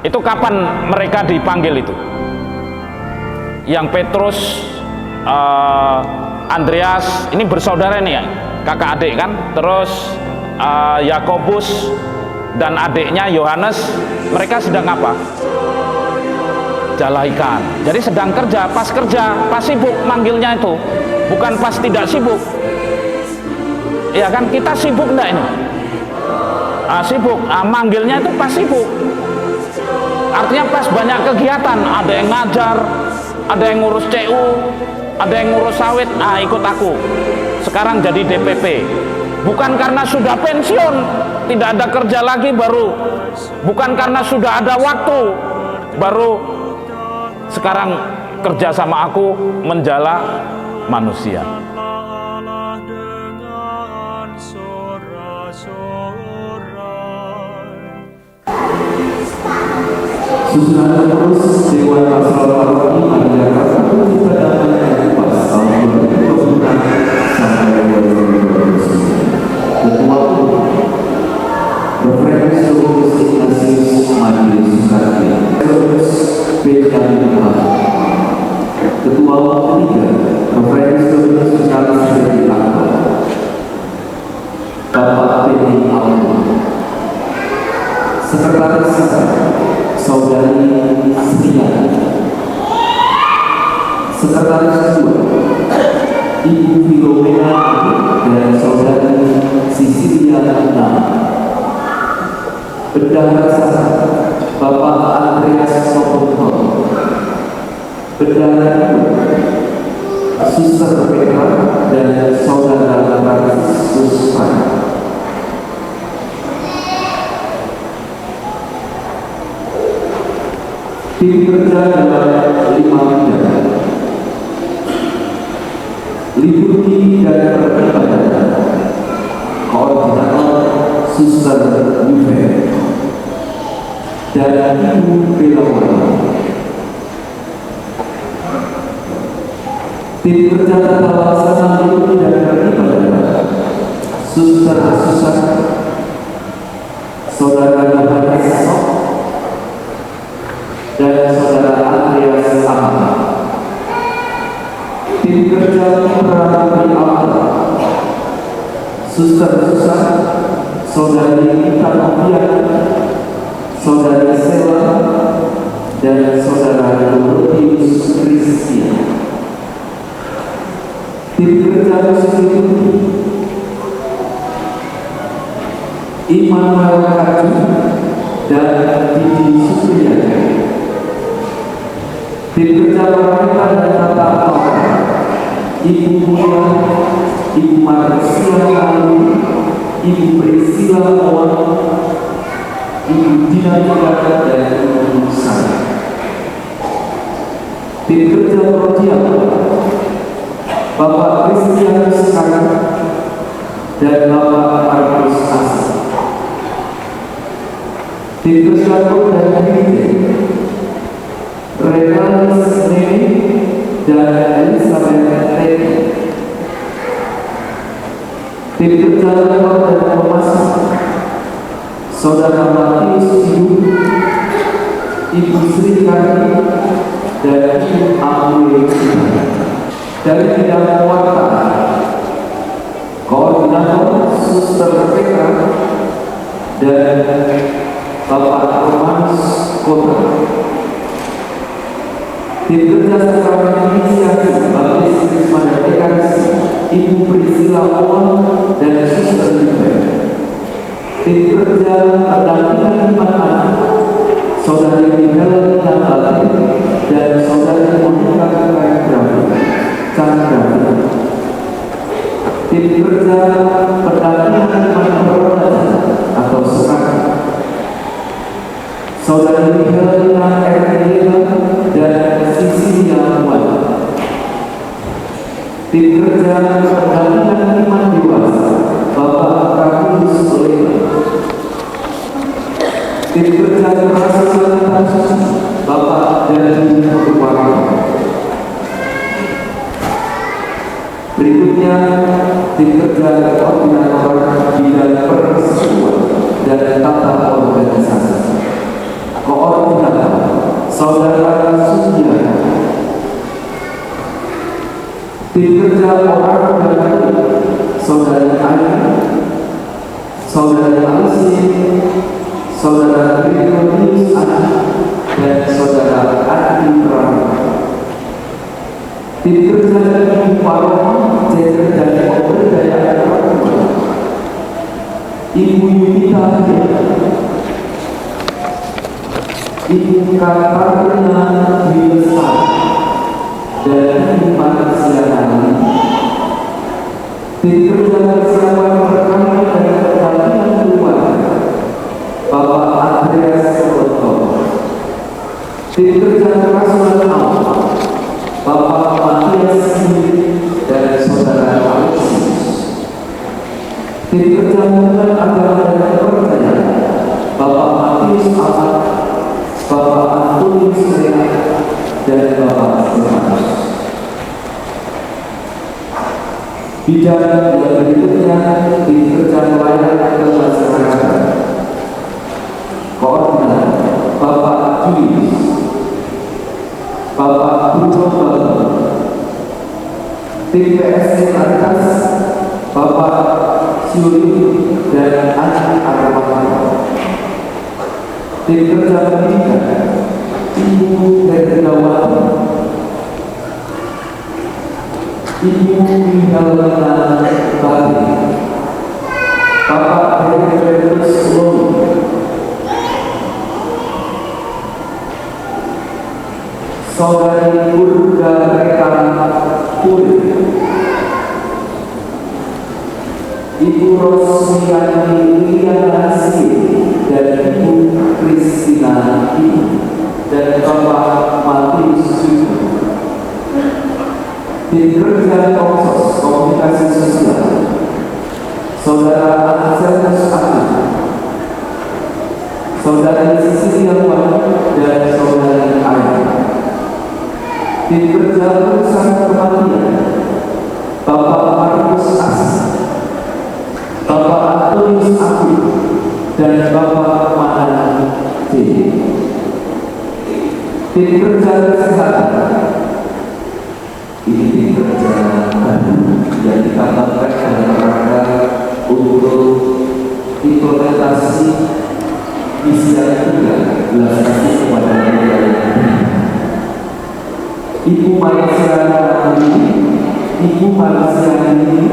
Itu kapan mereka dipanggil itu? Yang Petrus, Andreas, ini bersaudara nih ya, kakak adik kan. Terus Yakobus dan adiknya Yohanes, mereka sedang apa? Jala ikan. Jadi sedang kerja, pas sibuk manggilnya itu, bukan pas tidak sibuk. Ya kan, kita sibuk enggak ini? Sibuk, manggilnya itu pas sibuk. Artinya pas banyak kegiatan, ada yang ngajar, ada yang ngurus CU, ada yang ngurus sawit, ikut aku. Sekarang jadi DPP. Bukan karena sudah pensiun, tidak ada kerja lagi baru. Bukan karena sudah ada waktu, baru sekarang kerja sama aku menjala manusia. Susunan terus Dewan Pasal Paroki mengerjakan ibadah pas tahun 2020 sampai 2029. Ketua Referensi Dominus Ignatius Majelis Sukarti Terus Benjamin Ahmad. Ketua ketiga Referensi Dominus Sukarti Seri Akbar Bapak P.D. Alma. Sekretaris Saudari Setia. Sekretaris kedua Ibu Filomena dan Saudari Sisilia Nama. Bendahara Sasa Bapak Andreas Soponto. Bendahara kedua Suster Petra dan Saudara Franciscus Pan. Tim kerja dalam 5 bidang: liturgi dan peribadatan, koordinator Suster Yuve dan Ibu Pelawati. Tim kerja tata laksana liturgi dan peribadatan, Suster Susan, Saudara Yohanes dan Saudara Andreas Ahmad. Tim kerja Perawi Alta, Suster Susan, Saudari Ita Novian, Saudari Sela, dan Saudara Dorotius Christian. Tim kerja Muslim Immanuel Kaju dan Didi Supriyadi. Tim kerja wanita dan tata kelola Ibu Mulia, Ibu Marcia Lalu, Ibu Priscilla Owen, Ibu Dina Yogyakarta dan Ibu Sana. Tim kerja Prodial Bapak Kristianus Kakak dan Bapak Markus Asa. Tim kerja dan Kritik Renalis Neni dan Elizabeth Reti. Tim kerja dan pemasak Saudara Matius Ibu, Ibu Sri Kari dan Ibu Amwe. Dari bidang warta, koordinator Suster Petra dan Bapak Romanus Kota. Tim kerja sekarang inisiatif Baptis Krisma dan Ekaristi Ibu Priscilla Owen dan Suster Yuve. Tim kerja pendampingan anak Saudari Miguel Natalin dan Saudari Monica Chandra. Tim kerja pendampingan anak atau sekarang Saudari Miguel dan Sisilia Wan. Tim kerja pendampingan iman dewasa Bapak Pravius Soleman. Tim kerja perasaan Bapak dan Ibu Warga. Berikutnya tim kerja koordinator bidang persekutuan dan tata organisasi. Koordinator Saudara Surya, tim kerja orang dan saudara Ayu, saudara Alisi, saudara Gregorius Adi, dan saudara Adi Prama. Tim kerja Ibu Parono, Jenderal dan Pemberdayaan Perempuan, Ibu Yunita, Ibu Katarina Wilsa, dan Ibu Marsiana. Tim kerja Persiapan Perkawinan dan Perkawinan Keluarga, Bapak Andreas Soto. Tim kerja Kerasulan Allah, Bapak Matias dan saudara Alexis. Tim kerja Hubungan Agama dan Kepercayaan, Bapak Matius Ahmad, Bapak Antonius Rena, dan Bapak Stefanus. Bidang yang berikutnya tim kerja pelayanan ke masyarakat, koordinator Bapak Julius, Bapak Bruno Bambang. Tim PSC atas Bapak Syuri dan Andi Arwah. Tim kerja pendidikan Ibu Hendrawati, Ibu Wihalana Bali, Bapak Henrikus Loli, Saudari Urga Rekana Puri, Ibu Rosmiani Lianasi, dan Ibu Kristina Ibu, dan Bapak Matius Suju. Tim kerja Komsos Komunikasi Sosial, Saudara Anselmus Agus, Saudari Sisilia Wani, dan Saudari Ayah. Tim kerja Perusahaan Kematian, Bapak Markus As, Bapak Antonius Aku, dan Bapak Manan J. Tim kerja Kesehatan, ini tim kerja baru yang ditambahkan dalam rangka untuk implementasi misi yang juga belas kasih kepada negara. Ibu Malaysia ini, Ibu Malaysia ini,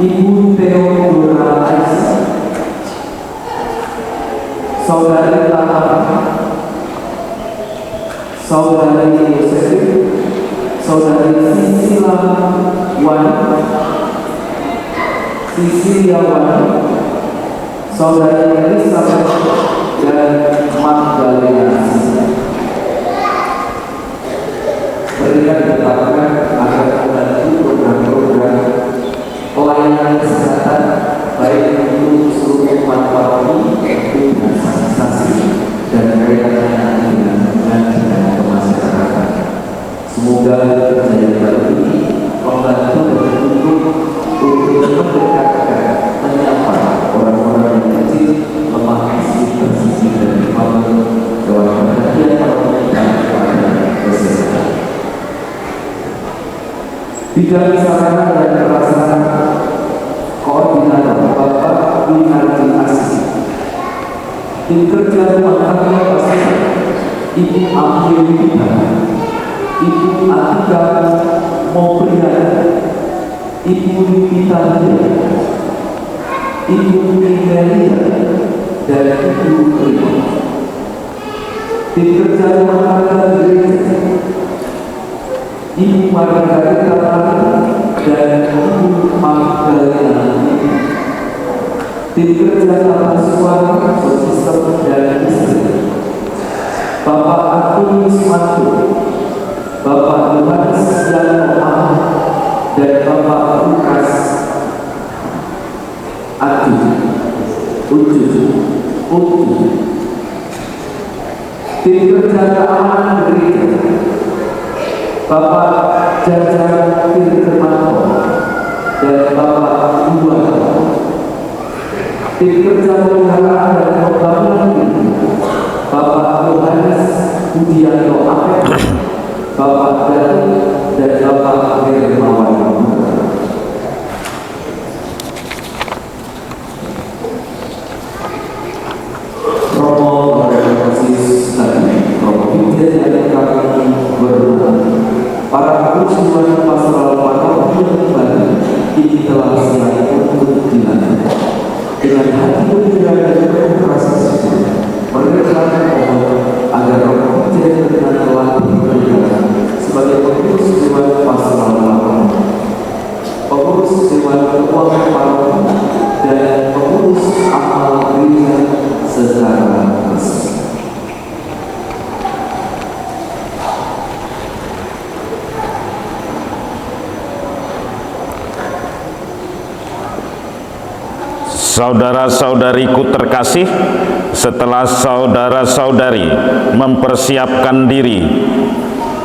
Ibu Theodora Aisyah, Saudari Tamar, Saudari Yosef, Saudari Sisilia Wani, Saudari Elizabeth, dan Magdalena. Mereka ditetapkan agar membantu program-program pelayanan kesehatan baik untuk seluruh manfaat dengan sanitasi dan kaitannya dengan kemasyarakatan. Semoga kerja baru ini membantu dan mendukung untuk mendekatkan, menyapa orang-orang yang kecil, lemah fisik, tersisih dan dibangun dalam perhatian pemerintah kepada kesehatan. Bidang sarana dan prasarana, koordinator Bapak Winardi Asih. Tim kerja rumah tangga pasangan Ibu Akhilita, Ibu Atika Mopriana, Ibu Yunita, Ibu Minelia, dan Ibu Prima. Tim kerja rumah tangga gereja, Ibu Margarita dan Ibu Magdalena. Tim kerja tata suara, sosial dan istri, Bapak Antonius Mantu, Bapak Yohanes Yano Ahmad, dan Bapak Lukas Adu Uju. Tim kerja keamanan gereja, Bapak Jajar Firmanto dan Bapak Iwan. Tim kerja pemeliharaan dan pembangunan ini, Bapak Yohanes Budi Sugianto Apep, Bapak Datu, dan Bapak Hermawan. Romo Francis tadi, Romo Vincent dan kami berdoa. Para pengurus Dewan Pastoral Paroki Bali ini telah siap untuk dilantik. Dengan hati gembira dan penuh rasa syukur, mereka mohon agar Romo Vincent dengan telah diberikan sebagai pengurus Dewan Pastoral Paroki, pengurus Dewan Keuangan Paroki, dan pengurus amal gereja secara resmi. Saudara-saudariku terkasih, setelah saudara-saudari mempersiapkan diri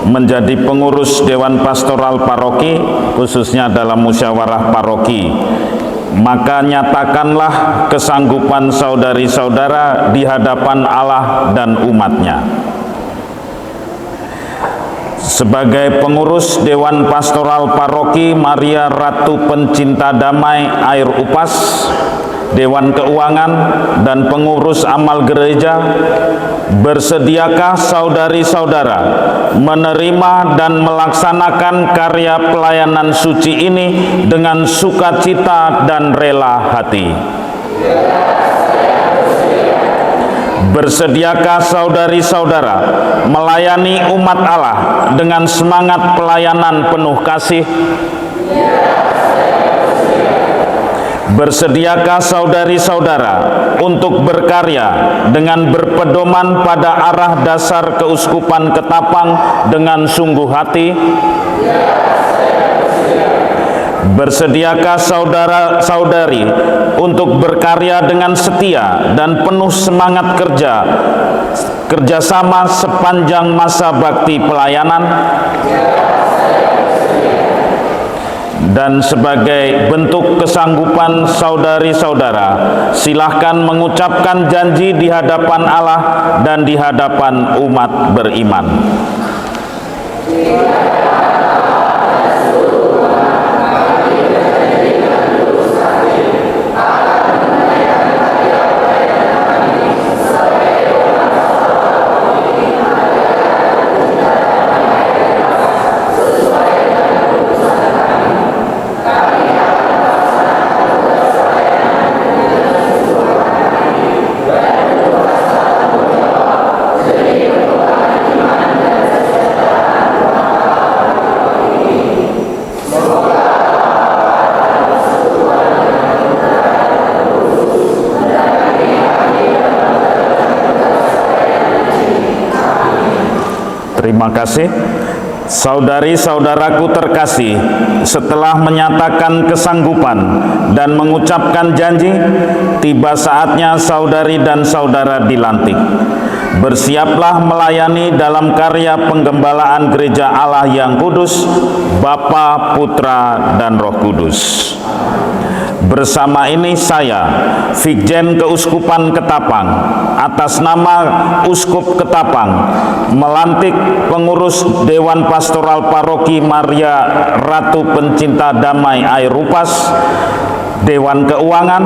menjadi pengurus Dewan Pastoral Paroki, khususnya dalam musyawarah paroki, maka nyatakanlah kesanggupan saudari-saudara di hadapan Allah dan umatnya. Sebagai pengurus Dewan Pastoral Paroki Maria Ratu Pencinta Damai Air Upas, Dewan Keuangan, dan pengurus amal gereja, bersediakah saudari-saudara menerima dan melaksanakan karya pelayanan suci ini dengan sukacita dan rela hati? Bersediakah saudari-saudara melayani umat Allah dengan semangat pelayanan penuh kasih? Bersediakah saudari-saudara untuk berkarya dengan berpedoman pada arah dasar keuskupan Ketapang dengan sungguh hati? Bersediakah saudara-saudari untuk berkarya dengan setia dan penuh semangat kerjasama sepanjang masa bakti pelayanan? Dan sebagai bentuk kesanggupan saudari-saudara, silahkan mengucapkan janji di hadapan Allah dan di hadapan umat beriman. Terima kasih. Saudari-saudaraku terkasih, setelah menyatakan kesanggupan dan mengucapkan janji, tiba saatnya saudari dan saudara dilantik. Bersiaplah melayani dalam karya penggembalaan Gereja Allah yang Kudus, Bapa, Putra, dan Roh Kudus. Bersama ini saya, Vikjen Keuskupan Ketapang, atas nama Uskup Ketapang, melantik pengurus Dewan Pastoral Paroki Maria Ratu Pencinta Damai Air Upas, Dewan Keuangan,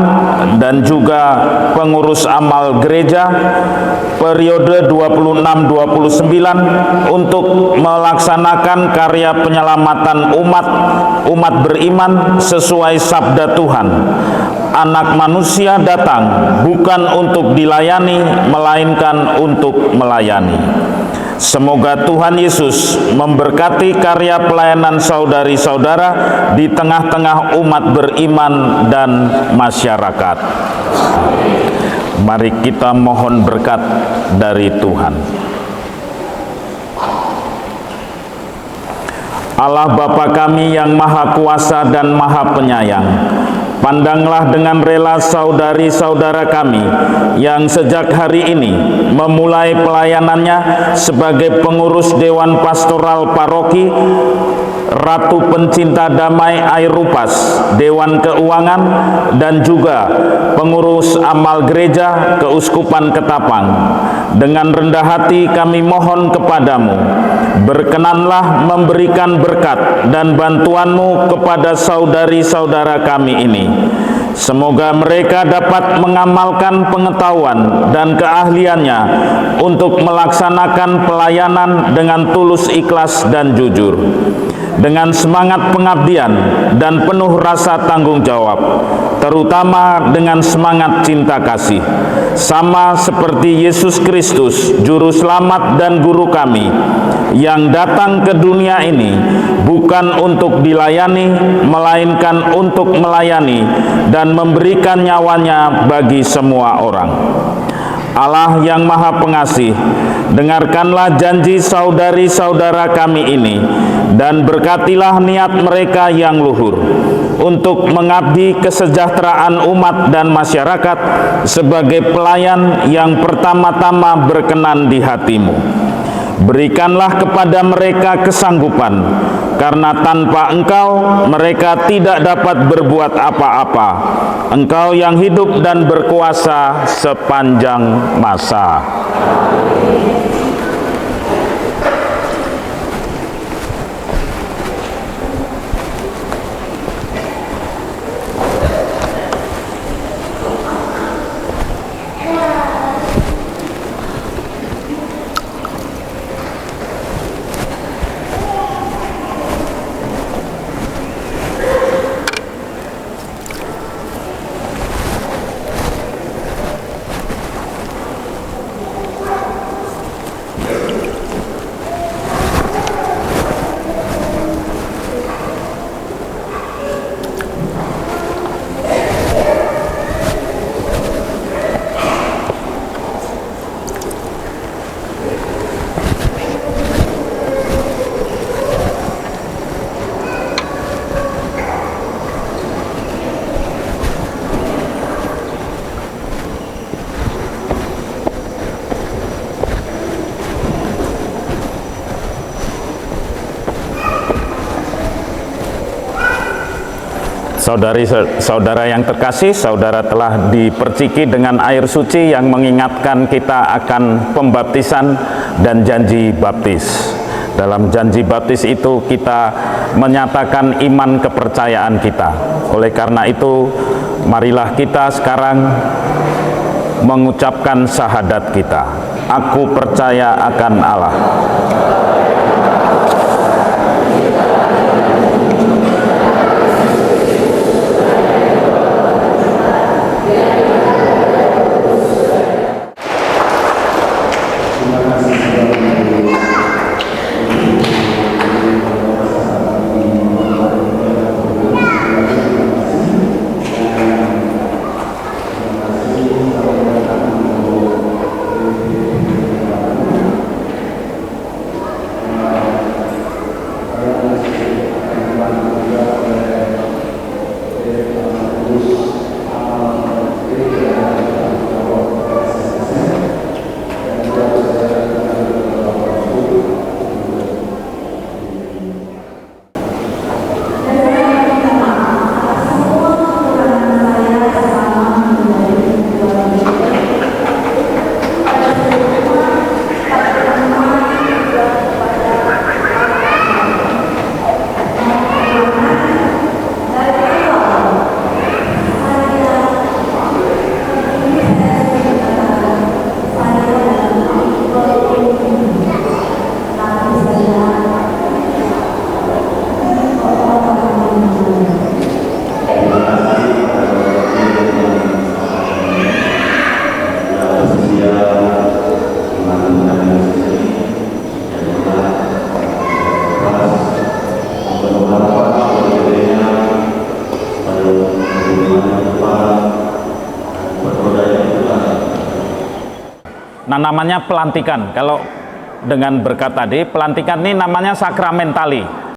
dan juga pengurus amal gereja periode 26-29 untuk melaksanakan karya penyelamatan umat beriman sesuai sabda Tuhan. Anak manusia datang bukan untuk dilayani, melainkan untuk melayani. Semoga Tuhan Yesus memberkati karya pelayanan saudari-saudara di tengah-tengah umat beriman dan masyarakat. Mari kita mohon berkat dari Tuhan. Allah Bapa kami yang Maha Kuasa dan Maha Penyayang, pandanglah dengan rela saudari-saudara kami yang sejak hari ini memulai pelayanannya sebagai pengurus Dewan Pastoral Paroki Ratu Pencinta Damai Airupas, Dewan Keuangan, dan juga pengurus amal gereja Keuskupan Ketapang. Dengan rendah hati kami mohon kepadamu, berkenanlah memberikan berkat dan bantuanmu kepada saudari-saudara kami ini. Semoga mereka dapat mengamalkan pengetahuan dan keahliannya untuk melaksanakan pelayanan dengan tulus, ikhlas, dan jujur, dengan semangat pengabdian dan penuh rasa tanggung jawab, terutama dengan semangat cinta kasih, sama seperti Yesus Kristus, Juru Selamat dan Guru kami, yang datang ke dunia ini bukan untuk dilayani, melainkan untuk melayani dan memberikan nyawanya bagi semua orang. Allah yang Maha Pengasih, dengarkanlah janji saudari-saudara kami ini dan berkatilah niat mereka yang luhur untuk mengabdi kesejahteraan umat dan masyarakat sebagai pelayan yang pertama-tama berkenan di hati-Mu. Berikanlah kepada mereka kesanggupan, karena tanpa Engkau mereka tidak dapat berbuat apa-apa. Engkau yang hidup dan berkuasa sepanjang masa. Saudari-saudara yang terkasih, saudara telah diperciki dengan air suci yang mengingatkan kita akan pembaptisan dan janji baptis. Dalam janji baptis itu kita menyatakan iman kepercayaan kita. Oleh karena itu, marilah kita sekarang mengucapkan syahadat kita. Aku percaya akan Allah. Nah, namanya pelantikan. Kalau dengan berkat tadi, pelantikan ini namanya sakramentali.